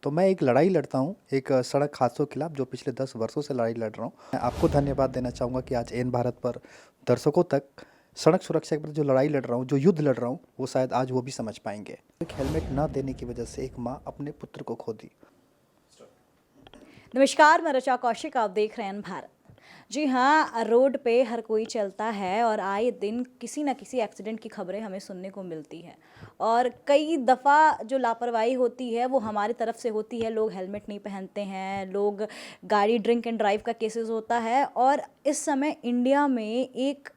तो मैं एक लड़ाई लड़ता हूँ, एक सड़क हादसों के खिलाफ जो पिछले 10 वर्षों से लड़ाई लड़ रहा हूँ। मैं आपको धन्यवाद देना चाहूँगा कि आज एन भारत पर दर्शकों तक सड़क सुरक्षा के प्रति जो लड़ाई लड़ रहा हूँ, जो युद्ध लड़ रहा हूँ, वो शायद आज वो भी समझ पाएँगे। एक हेलमेट ना देने की वजह से एक माँ अपने पुत्र को खो दी। नमस्कार, मैं ऋचा कौशिक। आप देख रहे हैं भारत। जी हाँ, रोड पे हर कोई चलता है और आए दिन किसी न किसी एक्सीडेंट की खबरें हमें सुनने को मिलती हैं। और कई दफ़ा जो लापरवाही होती है वो हमारी तरफ से होती है। लोग हेलमेट नहीं पहनते हैं, लोग गाड़ी ड्रिंक एंड ड्राइव का केसेस होता है। और इस समय इंडिया में एक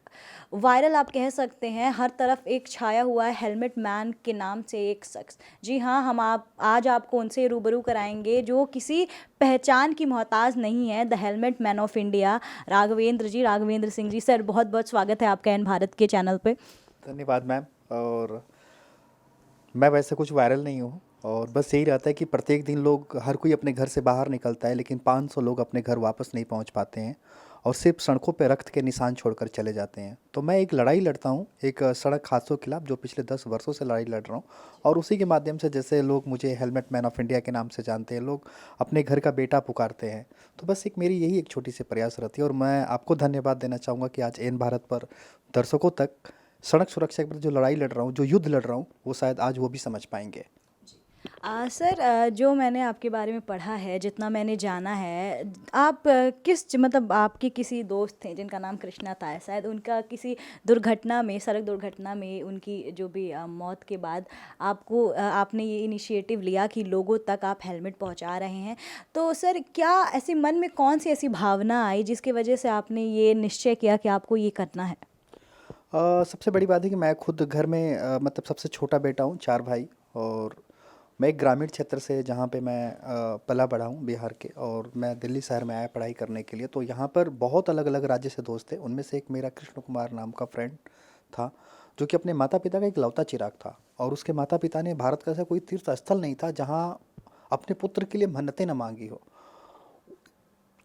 वायरल आप कह सकते हैं, हर तरफ एक छाया हुआ है हेलमेट मैन के नाम से एक शख्स। जी हाँ, हम आप आज आपको उनसे रूबरू कराएंगे जो किसी पहचान की मोहताज नहीं है। The helmet man of India, Raghavendra Singh ji. Sir, बहुत बहुत स्वागत है आपका एन भारत के चैनल पे। धन्यवाद मैम। और मैं वैसे कुछ वायरल नहीं हूँ, और बस यही रहता है कि प्रत्येक दिन लोग, हर कोई अपने घर से बाहर निकलता है, लेकिन 500 लोग अपने घर वापस नहीं पहुँच पाते हैं और सिर्फ सड़कों पर रक्त के निशान छोड़कर चले जाते हैं। तो मैं एक लड़ाई लड़ता हूँ, एक सड़क हादसों के खिलाफ जो पिछले 10 वर्षों से लड़ाई लड़ रहा हूँ। और उसी के माध्यम से जैसे लोग मुझे हेलमेट मैन ऑफ इंडिया के नाम से जानते हैं, लोग अपने घर का बेटा पुकारते हैं। तो बस एक मेरी यही एक छोटी सी प्रयास रहती है, और मैं आपको धन्यवाद देना चाहूँगा कि आज एन भारत पर दर्शकों तक सड़क सुरक्षा के प्रति जो लड़ाई लड़ रहा हूँ, जो युद्ध लड़ रहा हूँ, वो शायद आज वो भी समझ पाएंगे। सर, जो मैंने आपके बारे में पढ़ा है, जितना मैंने जाना है, आप मतलब आपके किसी दोस्त थे जिनका नाम कृष्णा था, शायद उनका किसी दुर्घटना में, सड़क दुर्घटना में उनकी जो भी मौत के बाद आपने ये इनिशिएटिव लिया कि लोगों तक आप हेलमेट पहुंचा रहे हैं। तो सर, क्या ऐसी मन में कौन सी ऐसी भावना आई जिसकी वजह से आपने ये निश्चय किया कि आपको ये करना है? सबसे बड़ी बात है कि मैं खुद घर में मतलब सबसे छोटा बेटा हूँ, 4 भाई। और मैं एक ग्रामीण क्षेत्र से, जहाँ पे मैं पला बड़ा हूँ, बिहार के, और मैं दिल्ली शहर में आया पढ़ाई करने के लिए। तो यहाँ पर बहुत अलग अलग राज्य से दोस्त थे। उनमें से एक मेरा कृष्ण कुमार नाम का फ्रेंड था, जो कि अपने माता पिता का एक लौता चिराग था। और उसके माता पिता ने, भारत का ऐसा कोई तीर्थ स्थल नहीं था जहाँ अपने पुत्र के लिए मन्नतें न मांगी हो।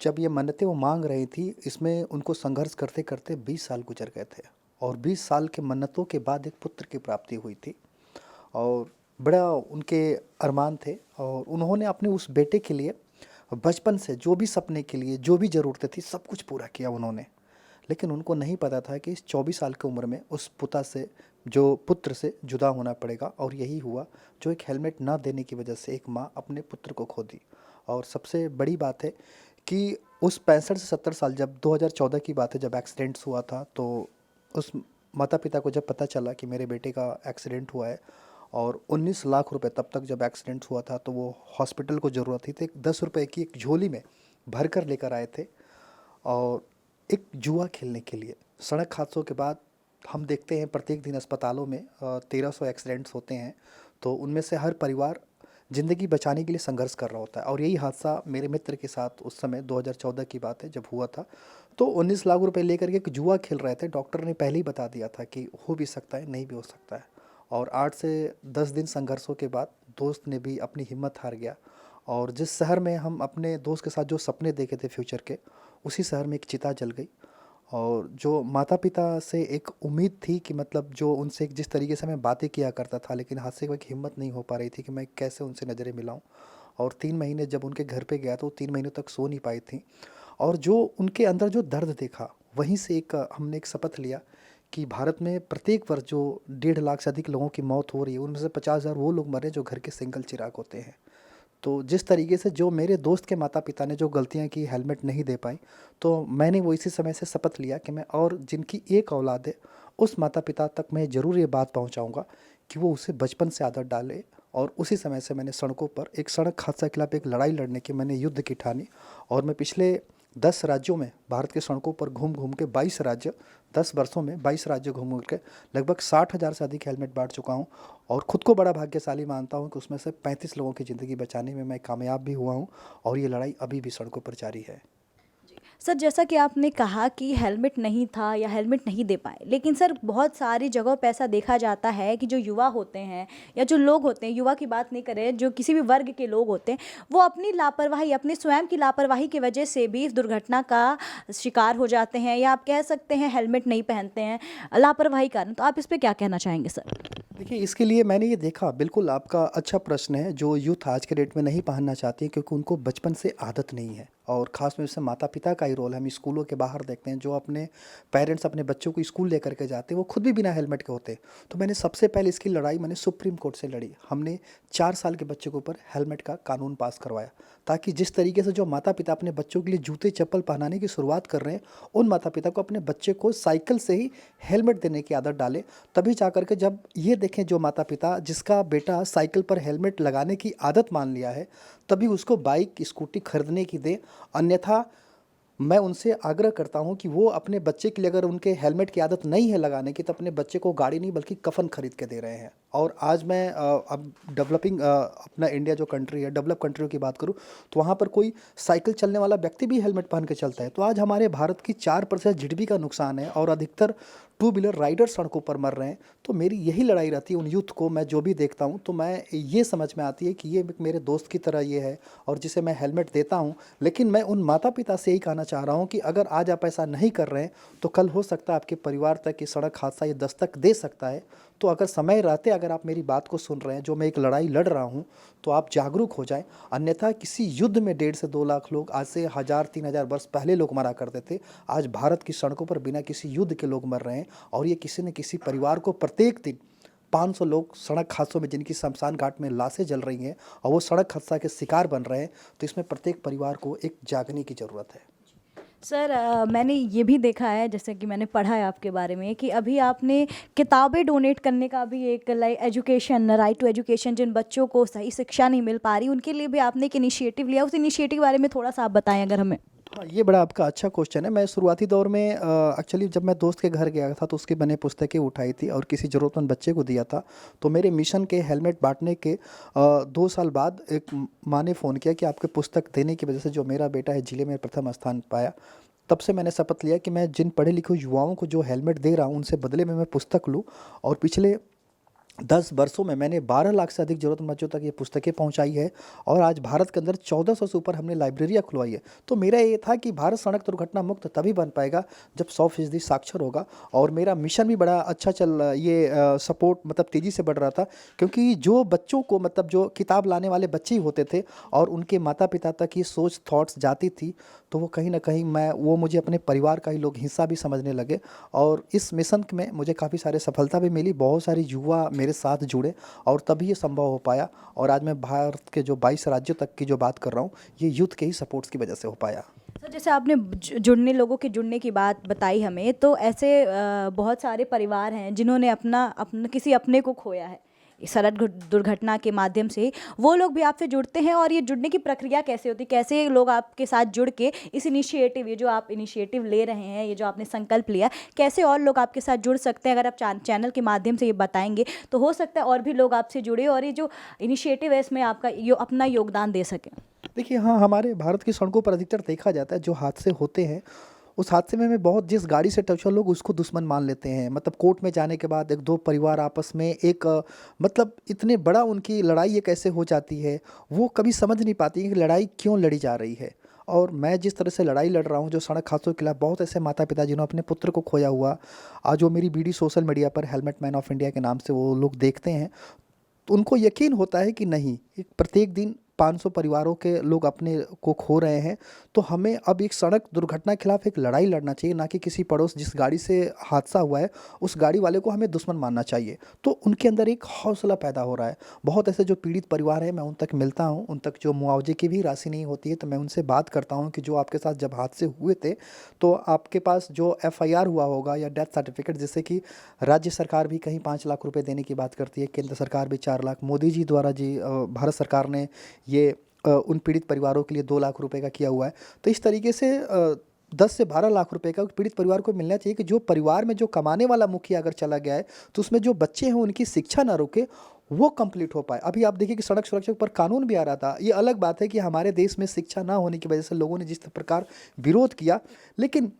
जब ये मन्नतें वो मांग रही थी, इसमें उनको संघर्ष करते करते 20 साल गुजर गए थे। और 20 साल के मन्नतों के बाद एक पुत्र की प्राप्ति हुई थी, और बड़ा उनके अरमान थे। और उन्होंने अपने उस बेटे के लिए बचपन से जो भी सपने के लिए जो भी ज़रूरतें थी, सब कुछ पूरा किया उन्होंने। लेकिन उनको नहीं पता था कि इस 24 साल की उम्र में उस पुत्र से जुदा होना पड़ेगा। और यही हुआ, जो एक हेलमेट ना देने की वजह से एक माँ अपने पुत्र को खो दी। और सबसे बड़ी बात है कि उस 65 से 70 साल, जब 2014 की बात है, जब एक्सीडेंट्स हुआ था, तो उस माता पिता को जब पता चला कि मेरे बेटे का एक्सीडेंट हुआ है, और 19 लाख रुपए तब तक जब एक्सीडेंट हुआ था, तो वो हॉस्पिटल को ज़रूरत थी, तो एक 10 रुपए की एक झोली में भर कर लेकर आए थे। और एक जुआ खेलने के लिए। सड़क हादसों के बाद हम देखते हैं प्रत्येक दिन अस्पतालों में 1300 एक्सीडेंट्स होते हैं। तो उनमें से हर परिवार ज़िंदगी बचाने के लिए संघर्ष कर रहा होता है। और यही हादसा मेरे मित्र के साथ उस समय 2014 की बात है, जब हुआ था। तो 19 लाख रुपए लेकर के एक जुआ खेल रहे थे। डॉक्टर ने पहले ही बता दिया था कि हो भी सकता है, नहीं भी हो सकता है। और 8 से 10 दिन संघर्षों के बाद दोस्त ने भी अपनी हिम्मत हार गया। और जिस शहर में हम अपने दोस्त के साथ जो सपने देखे थे फ्यूचर के, उसी शहर में एक चिता जल गई। और जो माता पिता से एक उम्मीद थी कि, मतलब जो उनसे एक जिस तरीके से मैं बातें किया करता था, लेकिन हाथ से वो एक हिम्मत नहीं हो पा रही थी कि मैं कैसे उनसे नज़रें मिलाऊं। और 3 महीने जब उनके घर पे गया, तो 3 महीने तक सो नहीं पाई थी। और जो उनके अंदर जो दर्द देखा, वहीं से एक हमने एक शपथ लिया कि भारत में प्रत्येक वर्ष जो 1.5 लाख से अधिक लोगों की मौत हो रही है, उनमें से 50,000 वो लोग मरे जो घर के सिंगल चिराग होते हैं। तो जिस तरीके से जो मेरे दोस्त के माता पिता ने जो गलतियां की, हेलमेट नहीं दे पाई, तो मैंने वो इसी समय से शपथ लिया कि मैं, और जिनकी एक औलाद है, उस माता पिता तक मैं ज़रूर ये बात पहुंचाऊंगा कि वो उसे बचपन से आदत डाले। और उसी समय से मैंने सड़कों पर एक सड़क हादसा के खिलाफ एक लड़ाई लड़ने की मैंने युद्ध की ठानी। और मैं पिछले 10 राज्यों में, भारत के सड़कों पर घूम घूम के 22 राज्य, 10 वर्षों में 22 राज्य घूम घूम के लगभग 60,000 से अधिक हेलमेट बांट चुका हूँ। और ख़ुद को बड़ा भाग्यशाली मानता हूँ कि उसमें से 35 लोगों की ज़िंदगी बचाने में मैं कामयाब भी हुआ हूँ। और ये लड़ाई अभी भी सड़कों पर जारी है। सर जैसा कि आपने कहा कि हेलमेट नहीं था या हेलमेट नहीं दे पाए, लेकिन सर बहुत सारी जगहों पे ऐसा देखा जाता है कि जो युवा होते हैं या जो लोग होते हैं, युवा की बात नहीं करें, जो किसी भी वर्ग के लोग होते हैं, वो अपनी लापरवाही, अपने स्वयं की लापरवाही की वजह से भी इस दुर्घटना का शिकार हो जाते हैं, या आप कह सकते हैं हेलमेट नहीं पहनते हैं लापरवाही कारण। तो आप इस पे क्या कहना चाहेंगे सर? देखिए, इसके लिए मैंने ये देखा, बिल्कुल आपका अच्छा प्रश्न है। जो यूथ आज के डेट में नहीं पहनना चाहते हैं क्योंकि उनको बचपन से आदत नहीं है, और ख़ास में से माता पिता का ही रोल है। हम स्कूलों के बाहर देखते हैं, जो अपने पेरेंट्स अपने बच्चों को स्कूल लेकर के जाते हैं, वो खुद भी बिना हेलमेट के होते हैं। तो मैंने सबसे पहले इसकी लड़ाई मैंने सुप्रीम कोर्ट से लड़ी। हमने 4 साल के बच्चे के ऊपर हेलमेट का कानून पास करवाया, ताकि जिस तरीके से जो माता पिता अपने बच्चों के लिए जूते चप्पल पहनाने की शुरुआत कर रहे हैं, उन माता पिता को अपने बच्चे को साइकिल से ही हेलमेट देने की आदत डालें। तभी जा कर के जब ये देखें जो माता पिता जिसका बेटा साइकिल पर हेलमेट लगाने की आदत मान लिया है, तभी उसको बाइक स्कूटी खरीदने की दें। अन्यथा मैं उनसे आग्रह करता हूं कि वो अपने बच्चे के लिए, अगर उनके हेलमेट की आदत नहीं है लगाने की, तो अपने बच्चे को गाड़ी नहीं बल्कि कफन खरीद के दे रहे हैं। और आज मैं अब डेवलपिंग अपना इंडिया जो कंट्री है, डेवलप कंट्रियों की बात करूं, तो वहां पर कोई साइकिल चलने वाला व्यक्ति भी हेलमेट पहन के चलता है। तो आज हमारे भारत की 4% जीडीपी का नुकसान है, और अधिकतर टू व्हीलर राइडर सड़कों पर मर रहे हैं। तो मेरी यही लड़ाई रहती है उन यूथ को। मैं जो भी देखता हूँ तो मैं ये समझ में आती है कि ये मेरे दोस्त की तरह ये है, और जिसे मैं हेलमेट देता हूँ। लेकिन मैं उन माता पिता से यही कहना चाह रहा हूँ कि अगर आज आप ऐसा नहीं कर रहे हैं, तो कल हो सकता है आपके परिवार तक ये सड़क हादसा ये दस्तक दे सकता है। तो अगर समय रहते अगर आप मेरी बात को सुन रहे हैं, जो मैं एक लड़ाई लड़ रहा हूँ, तो आप जागरूक हो जाएं। अन्यथा किसी युद्ध में 1.5 से 2 लाख लोग, आज से 1000-3000 वर्ष पहले लोग मरा करते थे, आज भारत की सड़कों पर बिना किसी युद्ध के लोग मर रहे हैं। और ये किसी न किसी परिवार को प्रत्येक दिन 500 लोग सड़क हादसों में, जिनकी शमशान घाट में लाशें जल रही हैं और वो सड़क हादसा के शिकार बन रहे हैं। तो इसमें प्रत्येक परिवार को एक जागने की ज़रूरत है। सर मैंने ये भी देखा है, जैसे कि मैंने पढ़ा है आपके बारे में, कि अभी आपने किताबें डोनेट करने का भी एक like education, right to education, जिन बच्चों को सही शिक्षा नहीं मिल पा रही, उनके लिए भी आपने एक इनिशिएटिव लिया। उस इनिशिएटिव के बारे में थोड़ा सा आप बताएं अगर हमें। हाँ, ये बड़ा आपका अच्छा क्वेश्चन है। मैं शुरुआती दौर में एक्चुअली जब मैं दोस्त के घर गया था, तो उसकी मैंने पुस्तकें उठाई थी और किसी ज़रूरतमंद बच्चे को दिया था। तो मेरे मिशन के हेलमेट बांटने के 2 साल बाद एक माँ ने फ़ोन किया कि आपके पुस्तक देने की वजह से जो मेरा बेटा है ज़िले में प्रथम स्थान पाया। तब से मैंने शपथ लिया कि मैं जिन पढ़े लिखे युवाओं को जो हेलमेट दे रहा हूँ, उनसे बदले में मैं पुस्तक लूँ। और पिछले 10 वर्षों में मैंने 12 लाख से अधिक ज़रूरतमंद बच्चों तक ये पुस्तकें पहुंचाई है। और आज भारत के अंदर 1400 से ऊपर हमने लाइब्रेरियाँ खुलवाई है। तो मेरा ये था कि भारत सड़क दुर्घटना मुक्त तभी बन पाएगा जब 100% साक्षर होगा। और मेरा मिशन भी बड़ा अच्छा चल, ये सपोर्ट मतलब तेज़ी से बढ़ रहा था, क्योंकि जो बच्चों को, मतलब जो किताब लाने वाले बच्चे ही होते थे और उनके माता पिता तक ये सोच थॉट्स जाती थी, तो वो कहीं ना कहीं वो मुझे अपने परिवार का ही लोग हिस्सा भी समझने लगे। और इस मिशन में मुझे काफ़ी सारे सफलता भी मिली, बहुत सारे युवा मेरे साथ जुड़े, और तभी ये संभव हो पाया। और आज मैं भारत के जो 22 राज्यों तक की जो बात कर रहा हूँ, ये यूथ के ही सपोर्ट्स की वजह से हो पाया। सर जैसे आपने जुड़ने, लोगों के जुड़ने की बात बताई हमें, तो ऐसे बहुत सारे परिवार हैं जिन्होंने अपना किसी अपने को खोया है इस सड़क दुर्घटना के माध्यम से। वो लोग भी आपसे जुड़ते हैं, और ये जुड़ने की प्रक्रिया कैसे होती है? कैसे लोग आपके साथ जुड़ के इस इनिशिएटिव, ये जो आप इनिशिएटिव ले रहे हैं, ये जो आपने संकल्प लिया, कैसे और लोग आपके साथ जुड़ सकते हैं? अगर आप चैनल के माध्यम से ये बताएंगे तो हो सकता है और भी लोग आपसे जुड़े और ये जो इनिशिएटिव है इसमें आपका अपना योगदान दे सकें। देखिए, हाँ, हमारे भारत की सड़कों पर अधिकतर देखा जाता है जो हादसे होते हैं, उस हादसे में बहुत जिस गाड़ी से टच हुआ, लोग उसको दुश्मन मान लेते हैं। मतलब कोर्ट में जाने के बाद एक दो परिवार आपस में एक मतलब इतने बड़ा उनकी लड़ाई ये कैसे हो जाती है, वो कभी समझ नहीं पाती कि लड़ाई क्यों लड़ी जा रही है। और मैं जिस तरह से लड़ाई लड़ रहा हूँ जो सड़क हादसों के खिलाफ, बहुत ऐसे माता पिता जिन्होंने अपने पुत्र को खोया हुआ, आज वो मेरी वीडियो सोशल मीडिया पर हेलमेट मैन ऑफ इंडिया के नाम से वो लोग देखते हैं, तो उनको यकीन होता है कि नहीं, एक प्रत्येक दिन 500 परिवारों के लोग अपने को खो रहे हैं। तो हमें अब एक सड़क दुर्घटना के खिलाफ एक लड़ाई लड़ना चाहिए, ना कि किसी पड़ोस जिस गाड़ी से हादसा हुआ है उस गाड़ी वाले को हमें दुश्मन मानना चाहिए। तो उनके अंदर एक हौसला पैदा हो रहा है। बहुत ऐसे जो पीड़ित परिवार हैं, मैं उन तक मिलता हूं, उन तक जो मुआवजे की भी राशि नहीं होती है, तो मैं उनसे बात करता हूं कि जो आपके साथ जब हादसे हुए थे तो आपके पास जो FIR हुआ होगा या डेथ सर्टिफिकेट, जिससे कि राज्य सरकार भी कहीं 5 लाख रुपए देने की बात करती है, केंद्र सरकार भी 4 लाख, मोदी जी द्वारा भारत सरकार ने ये उन पीड़ित परिवारों के लिए 2 लाख रुपए का किया हुआ है। तो इस तरीके से 10 से 12 लाख रुपए का पीड़ित परिवार को मिलना चाहिए कि जो परिवार में जो कमाने वाला मुखिया अगर चला गया है, तो उसमें जो बच्चे हैं उनकी शिक्षा ना रुके, वो कंप्लीट हो पाए। अभी आप देखिए कि सड़क सुरक्षा पर कानून भी आ रहा था। ये अलग बात है कि हमारे देश में शिक्षा ना होने की वजह से लोगों ने जिस प्रकार विरोध किया, लेकिन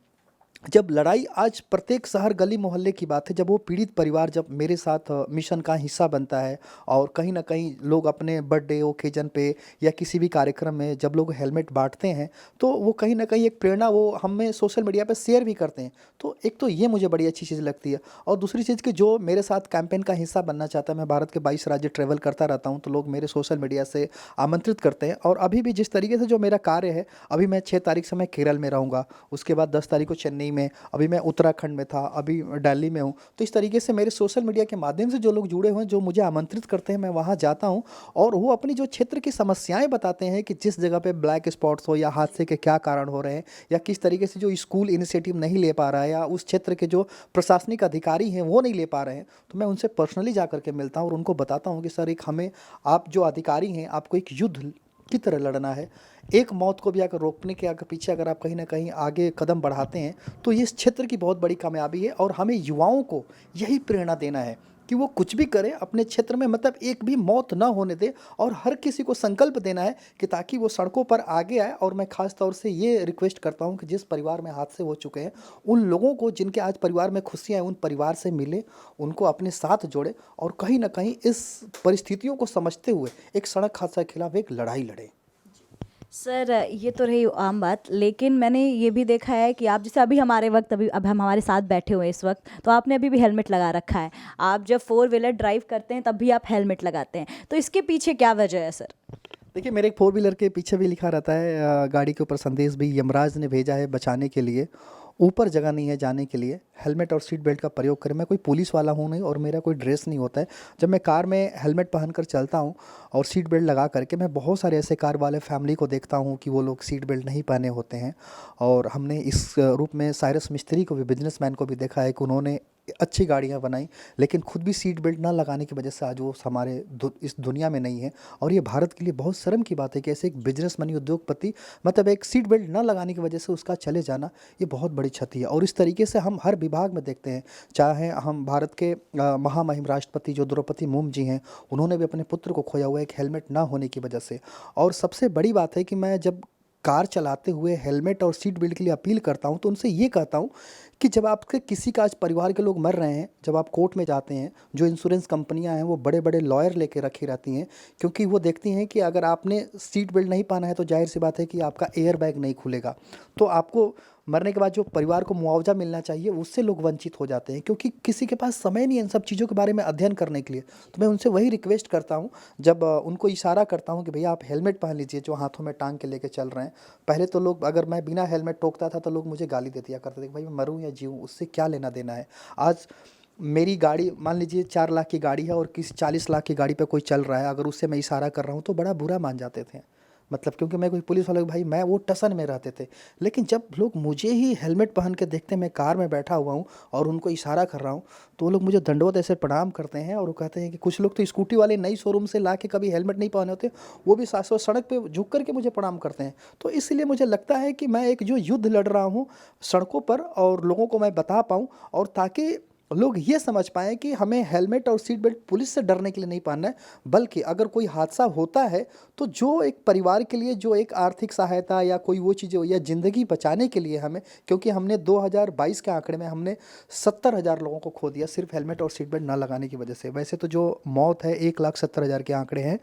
जब लड़ाई आज प्रत्येक शहर गली मोहल्ले की बात है, जब वो पीड़ित परिवार जब मेरे साथ मिशन का हिस्सा बनता है और कहीं ना कहीं लोग अपने बर्थडे ओकेजन पे या किसी भी कार्यक्रम में जब लोग हेलमेट बांटते हैं, तो वो कहीं ना कहीं एक प्रेरणा वो हमें सोशल मीडिया पे शेयर भी करते हैं। तो एक तो ये मुझे बड़ी अच्छी चीज़ लगती है, और दूसरी चीज़ कि जो मेरे साथ कैंपेन का हिस्सा बनना चाहता है, मैं भारत के 22 राज्य ट्रैवल करता रहता हूँ, तो लोग मेरे सोशल मीडिया से आमंत्रित करते हैं। और अभी भी जिस तरीके से जो मेरा कार्य है, अभी मैं 6 तारीख से मैं केरल में रहूँगा, उसके बाद 10 तारीख को चेन्नई में, अभी मैं उत्तराखंड में था, अभी दिल्ली में हूँ। तो इस तरीके से मेरे सोशल मीडिया के माध्यम से जो लोग जुड़े हुए हैं, जो मुझे आमंत्रित करते हैं, मैं वहाँ जाता हूँ और वो अपनी जो क्षेत्र की समस्याएं बताते हैं कि जिस जगह पे ब्लैक स्पॉट्स हो या हादसे के क्या कारण हो रहे हैं, या किस तरीके से जो स्कूल इनिशिएटिव नहीं ले पा रहा है, या उस क्षेत्र के जो प्रशासनिक अधिकारी हैं वो नहीं ले पा रहे हैं, तो मैं उनसे पर्सनली जा करके मिलता हूँ और उनको बताता हूँ कि सर, एक हमें, आप जो अधिकारी हैं, आपको एक युद्ध की तरह लड़ना है। एक मौत को भी अगर रोकने के अगर पीछे अगर आप कहीं ना कहीं आगे कदम बढ़ाते हैं, तो ये इस क्षेत्र की बहुत बड़ी कामयाबी है। और हमें युवाओं को यही प्रेरणा देना है कि वो कुछ भी करें अपने क्षेत्र में, मतलब एक भी मौत ना होने दे, और हर किसी को संकल्प देना है कि ताकि वो सड़कों पर आगे आए। और मैं खास तौर से ये रिक्वेस्ट करता हूँ कि जिस परिवार में हादसे हो चुके हैं, उन लोगों को जिनके आज परिवार में खुशियाँ हैं, उन परिवार से मिले, उनको अपने साथ जोड़े, और कहीं ना कहीं इस परिस्थितियों को समझते हुए एक सड़क हादसा के खिलाफ एक लड़ाई लड़े। सर, ये तो रही आम बात, लेकिन मैंने ये भी देखा है कि आप जैसे अभी हमारे वक्त अभी अब हम हमारे साथ बैठे हुए हैं इस वक्त, तो आपने अभी भी हेलमेट लगा रखा है। आप जब फोर व्हीलर ड्राइव करते हैं तब भी आप हेलमेट लगाते हैं, तो इसके पीछे क्या वजह है सर? देखिए, मेरे एक फोर व्हीलर के पीछे भी लिखा रहता है, गाड़ी के ऊपर संदेश भी यमराज ने भेजा है बचाने के लिए, ऊपर जगह नहीं है जाने के लिए, हेलमेट और सीट बेल्ट का प्रयोग करें। मैं कोई पुलिस वाला हूँ नहीं, और मेरा कोई ड्रेस नहीं होता है। जब मैं कार में हेलमेट पहनकर चलता हूँ और सीट बेल्ट लगा करके, मैं बहुत सारे ऐसे कार वाले फैमिली को देखता हूँ कि वो लोग सीट बेल्ट नहीं पहने होते हैं। और हमने इस रूप में साइरस मिस्त्री को भी, बिजनेसमैन को भी देखा है कि उन्होंने अच्छी गाड़ियाँ बनाई, लेकिन खुद भी सीट बेल्ट ना लगाने की वजह से आज वो हमारे इस दुनिया में नहीं है। और ये भारत के लिए बहुत शर्म की बात है कि ऐसे एक बिजनेसमैन, उद्योगपति, मतलब एक सीट बेल्ट ना लगाने की वजह से उसका चले जाना, ये बहुत बड़ी क्षति है। और इस तरीके से हम हर विभाग में देखते हैं, चाहे हम भारत के महामहिम राष्ट्रपति जो द्रौपदी मुर्मू जी हैं, उन्होंने भी अपने पुत्र को खोया हुआ है एक हेलमेट ना होने की वजह से। और सबसे बड़ी बात है कि मैं जब कार चलाते हुए हेलमेट और सीट बेल्ट के लिए अपील करता हूं, तो उनसे ये कहता हूं कि जब आपके किसी का आज परिवार के लोग मर रहे हैं, जब आप कोर्ट में जाते हैं, जो इंश्योरेंस कंपनियां हैं वो बड़े बड़े लॉयर लेके रखी रहती हैं, क्योंकि वो देखती हैं कि अगर आपने सीट बेल्ट नहीं पहना है तो जाहिर सी बात है कि आपका एयर बैग नहीं खुलेगा। तो आपको मरने के बाद जो परिवार को मुआवजा मिलना चाहिए, उससे लोग वंचित हो जाते हैं, क्योंकि किसी के पास समय नहीं है इन सब चीज़ों के बारे में अध्ययन करने के लिए। तो मैं उनसे वही रिक्वेस्ट करता हूँ, जब उनको इशारा करता हूँ कि भैया आप हेलमेट पहन लीजिए जो हाथों में टांग के लेके चल रहे हैं। पहले तो लोग, अगर मैं बिना हेलमेट टोकता था तो लोग मुझे गाली दे दिया करते थे कि भाई मैं मरूँ या जीऊँ, उससे क्या लेना देना है। आज मेरी गाड़ी, मान लीजिए 4 लाख की गाड़ी है और किसी 40 लाख की गाड़ी पे कोई चल रहा है, अगर उससे मैं इशारा कर रहा हूँ तो बड़ा बुरा मान जाते थे। मतलब क्योंकि मैं कोई पुलिस वाला, भाई मैं वो टसन में रहते थे। लेकिन जब लोग मुझे ही हेलमेट पहन के देखते हैं, मैं कार में बैठा हुआ हूँ और उनको इशारा कर रहा हूँ, तो वो लोग मुझे दंडवत ऐसे प्रणाम करते हैं। और वो कहते हैं कि कुछ लोग तो स्कूटी वाले नई शोरूम से ला के कभी हेलमेट नहीं पहने होते, वो भी 700 सड़क पे झुक करके मुझे प्रणाम करते हैं। तो इसलिए मुझे लगता है कि मैं एक जो युद्ध लड़ रहा हूँ सड़कों पर, और लोगों को मैं बता पाऊँ, और ताकि लोग ये समझ पाएँ कि हमें हेलमेट और सीट बेल्ट पुलिस से डरने के लिए नहीं पहनना है, बल्कि अगर कोई हादसा होता है तो जो एक परिवार के लिए जो एक आर्थिक सहायता या कोई वो चीज़ें या ज़िंदगी बचाने के लिए हमें, क्योंकि हमने 2022 के आंकड़े में हमने 70,000 लोगों को खो दिया सिर्फ हेलमेट और सीट बेल्ट ना लगाने की वजह से। वैसे तो जो मौत है 1,70,000 के आंकड़े हैं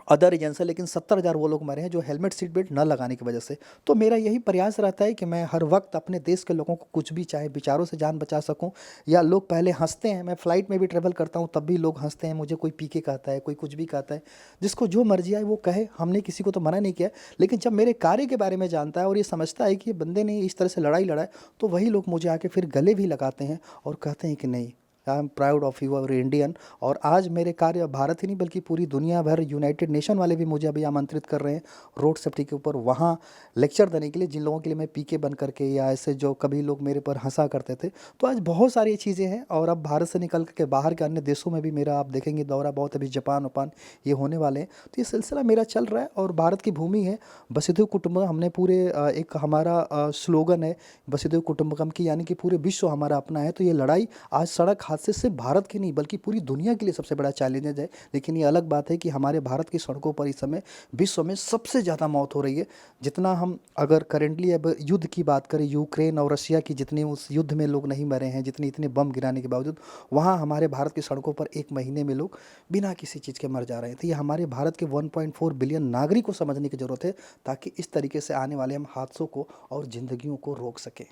अदर रीजन से, लेकिन 70,000 वो लोग मरे हैं जो हेलमेट सीट बेल्ट न लगाने की वजह से। तो मेरा यही प्रयास रहता है कि मैं हर वक्त अपने देश के लोगों को कुछ भी, चाहे विचारों से जान बचा सकूं, या लोग पहले हंसते हैं, मैं फ़्लाइट में भी ट्रैवल करता हूं तब भी लोग हंसते हैं, मुझे कोई पीके कहता है, कोई कुछ भी कहता है। जिसको जो मर्जी आए वो कहे, हमने किसी को तो मना नहीं किया। लेकिन जब मेरे कार्य के बारे में जानता है और ये समझता है कि ये बंदे ने इस तरह से लड़ाई लड़ा है, तो वही लोग मुझे आके फिर गले भी लगाते हैं और कहते हैं कि नहीं, I am proud of you और इंडियन। और आज मेरे कार्य भारत ही नहीं बल्कि पूरी दुनिया भर, यूनाइटेड नेशन वाले भी मुझे अभी आमंत्रित कर रहे हैं रोड सेफ्टी के ऊपर वहाँ लेक्चर देने के लिए, जिन लोगों के लिए मैं पीके बन करके, या ऐसे जो कभी लोग मेरे पर हंसा करते थे। तो आज बहुत सारी चीज़ें हैं, और अब भारत से निकल के बाहर के अन्य देशों में भी मेरा आप देखेंगे दौरा बहुत, अभी जापान वपान ये होने वाले हैं। तो ये सिलसिला मेरा चल रहा है, और भारत की भूमि है वसुधैव कुटुंबकम, हमने पूरे एक हमारा स्लोगन है वसुधैव कुटुंबकम की, यानी कि पूरे विश्व हमारा अपना है। तो ये लड़ाई आज सड़क हादसे सिर्फ भारत के नहीं बल्कि पूरी दुनिया के लिए सबसे बड़ा चैलेंज है। लेकिन ये अलग बात है कि हमारे भारत की सड़कों पर इस समय विश्व में सबसे ज़्यादा मौत हो रही है। जितना हम अगर करेंटली अब युद्ध की बात करें, यूक्रेन और रशिया की जितने उस युद्ध में लोग नहीं मरे हैं, जितने इतने बम गिराने के बावजूद, वहाँ हमारे भारत की सड़कों पर एक महीने में लोग बिना किसी चीज़ के मर जा रहे हैं। तो ये हमारे भारत के 1.4 बिलियन नागरिक को समझने की ज़रूरत है, ताकि इस तरीके से आने वाले हम हादसों को और ज़िंदगियों को रोक सकें।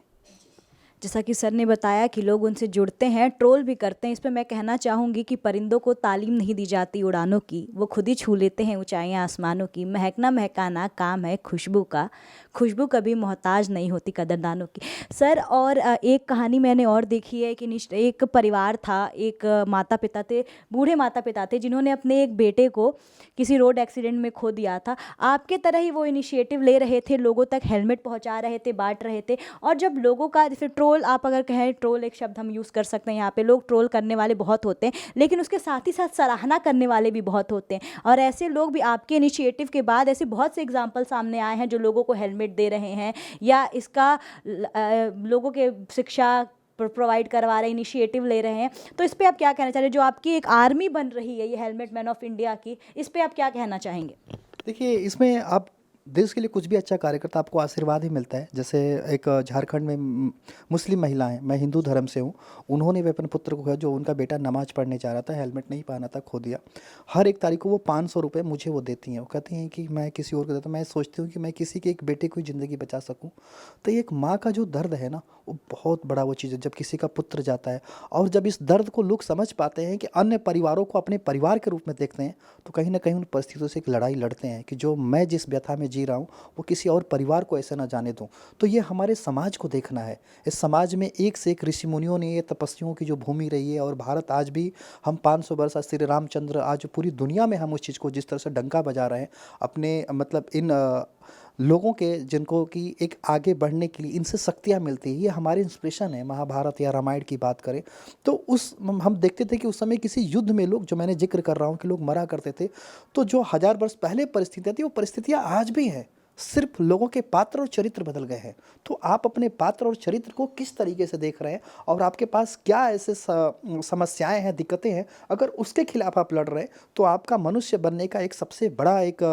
जैसा कि सर ने बताया कि लोग उनसे जुड़ते हैं, ट्रोल भी करते हैं। इस पे मैं कहना चाहूँगी कि परिंदों को तालीम नहीं दी जाती उड़ानों की, वो खुद ही छू लेते हैं ऊंचाइयां आसमानों की। महकना महकाना काम है खुशबू का, खुशबू कभी मोहताज नहीं होती कदरदानों की। सर, और एक कहानी मैंने और देखी है कि एक परिवार था, एक माता पिता थे, बूढ़े माता पिता थे, जिन्होंने अपने एक बेटे को किसी रोड एक्सीडेंट में खो दिया था। आपके तरह ही वो इनिशिएटिव ले रहे थे, लोगों तक हेलमेट पहुंचा रहे थे, बांट रहे थे। और जब लोगों का जैसे ट्रोल, आप अगर कहें ट्रोल एक शब्द हम यूज़ कर सकते हैं, यहाँ पे लोग ट्रोल करने वाले बहुत होते हैं, लेकिन उसके साथ ही साथ सराहना करने वाले भी बहुत होते हैं। और ऐसे लोग भी आपके इनिशिएटिव के बाद ऐसे बहुत से एग्जाम्पल सामने आए हैं जो लोगों को हेलमेट दे रहे हैं या इसका लोगों के शिक्षा प्रोवाइड करवा रहे, इनिशिएटिव ले रहे हैं। तो इस पे आप क्या कहना चाह रहे हैं? जो आपकी एक आर्मी बन रही है ये हेलमेट मैन ऑफ इंडिया की, इस पे आप क्या कहना चाहेंगे? देखिए, इसमें आप देश के लिए कुछ भी अच्छा कार्य करता आपको आशीर्वाद ही मिलता है। जैसे एक झारखंड में मुस्लिम महिला हैं, मैं हिंदू धर्म से हूँ, उन्होंने भी अपने पुत्र को, जो उनका बेटा नमाज़ पढ़ने जा रहा था, हेलमेट नहीं पहना था, खो दिया। हर एक तारीख को वो 500 रुपये मुझे वो देती हैं। वो कहती हैं कि मैं किसी और को देता हूँ। मैं सोचती हूँ कि मैं किसी के एक बेटे की ज़िंदगी बचा सकूँ। तो एक माँ का जो दर्द है ना, वो बहुत बड़ा वो चीज़ है जब किसी का पुत्र जाता है। और जब इस दर्द को लोग समझ पाते हैं कि अन्य परिवारों को अपने परिवार के रूप में देखते हैं, तो कहीं ना कहीं उन परिस्थितियों से एक लड़ाई लड़ते हैं कि जो मैं जिस व्यथा में जी रहा हूँ वो किसी और परिवार को ऐसे ना जाने दूं। तो ये हमारे समाज को देखना है। इस समाज में एक से एक ऋषि मुनियों ने, ये तपस्वियों की जो भूमि रही है, और भारत आज भी, हम 500 वर्ष श्री रामचंद्र, आज पूरी दुनिया में हम उस चीज़ को जिस तरह से डंका बजा रहे हैं अपने, मतलब इन लोगों के, जिनको कि एक आगे बढ़ने के लिए इनसे शक्तियाँ मिलती है, ये हमारी इंस्पिरेशन है। महाभारत या रामायण की बात करें तो उस हम देखते थे कि उस समय किसी युद्ध में लोग, जो मैंने जिक्र कर रहा हूँ कि लोग मरा करते थे, तो जो 1000 वर्ष पहले परिस्थितियाँ थी वो परिस्थितियाँ आज भी हैं। सिर्फ लोगों के पात्र और चरित्र बदल गए हैं। तो आप अपने पात्र और चरित्र को किस तरीके से देख रहे हैं, और आपके पास क्या ऐसे समस्याएं हैं, दिक्कतें हैं, अगर उसके खिलाफ आप लड़ रहे हैं, तो आपका मनुष्य बनने का एक सबसे बड़ा एक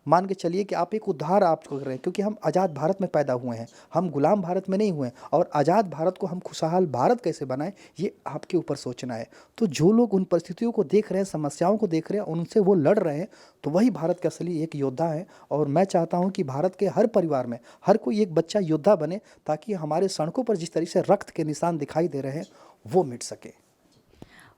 मान के चलिए कि आप एक उद्धार आप कर रहे हैं। क्योंकि हम आज़ाद भारत में पैदा हुए हैं, हम गुलाम भारत में नहीं हुए हैं। और आज़ाद भारत को हम खुशहाल भारत कैसे बनाएं, ये आपके ऊपर सोचना है। तो जो लोग उन परिस्थितियों को देख रहे हैं, समस्याओं को देख रहे हैं, उनसे वो लड़ रहे हैं, तो वही भारत के असली एक योद्धा है। और मैं चाहता हूँ कि भारत के हर परिवार में हर कोई एक बच्चा योद्धा बने, ताकि हमारे सड़कों पर जिस तरीके से रक्त के निशान दिखाई दे रहे हैं वो मिट सके।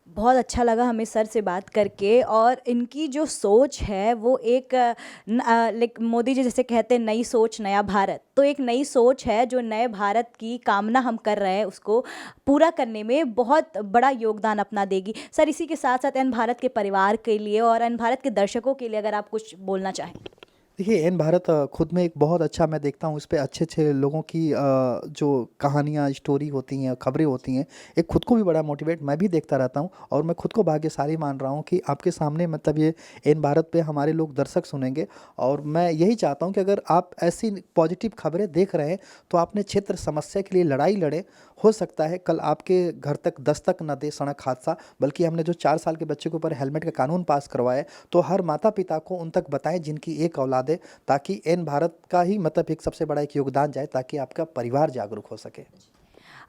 बहुत अच्छा लगा हमें सर से बात करके। और इनकी जो सोच है वो एक लाइक मोदी जी जैसे कहते हैं नई सोच नया भारत, तो एक नई सोच है जो नए भारत की कामना हम कर रहे हैं, उसको पूरा करने में बहुत बड़ा योगदान अपना देगी। सर, इसी के साथ साथ एन भारत के परिवार के लिए और एन भारत के दर्शकों के लिए अगर आप कुछ बोलना चाहें। देखिए, एन भारत खुद में एक बहुत अच्छा, मैं देखता हूँ इस पे अच्छे अच्छे लोगों की जो कहानियाँ, स्टोरी होती हैं, खबरें होती हैं, एक खुद को भी बड़ा मोटिवेट मैं भी देखता रहता हूँ। और मैं खुद को भाग्यशाली मान रहा हूँ कि आपके सामने, मतलब ये एन भारत पे हमारे लोग दर्शक सुनेंगे। और मैं यही चाहता हूँ कि अगर आप ऐसी पॉजिटिव खबरें देख रहे हैं, तो अपने क्षेत्र समस्या के लिए लड़ाई लड़े। हो सकता है कल आपके घर तक दस्तक न दे सड़क हादसा, बल्कि हमने जो 4 साल के बच्चे के ऊपर हेलमेट का कानून पास करवाया है, तो हर माता पिता को उन तक बताएं जिनकी एक औलाद है, ताकि एन भारत का ही, मतलब एक सबसे बड़ा एक योगदान जाए, ताकि आपका परिवार जागरूक हो सके।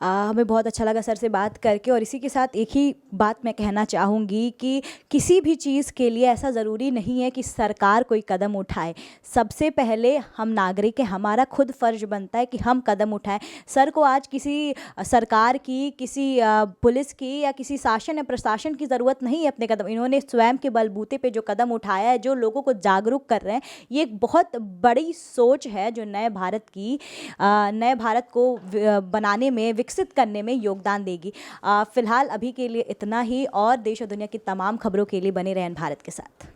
हमें बहुत अच्छा लगा सर से बात करके। और इसी के साथ एक ही बात मैं कहना चाहूँगी कि किसी भी चीज़ के लिए ऐसा ज़रूरी नहीं है कि सरकार कोई कदम उठाए। सबसे पहले हम नागरिक हैं, हमारा खुद फ़र्ज बनता है कि हम कदम उठाएं। सर को आज किसी सरकार की, किसी पुलिस की या किसी शासन या प्रशासन की ज़रूरत नहीं है अपने कदम, इन्होंने स्वयं के बलबूते पे जो कदम उठाया है, जो लोगों को जागरूक कर रहे हैं, ये एक बहुत बड़ी सोच है जो नए भारत की, नए भारत को बनाने में, विकसित करने में योगदान देगी। फिलहाल अभी के लिए इतना ही, और देश और दुनिया की तमाम खबरों के लिए बने रहें भारत के साथ।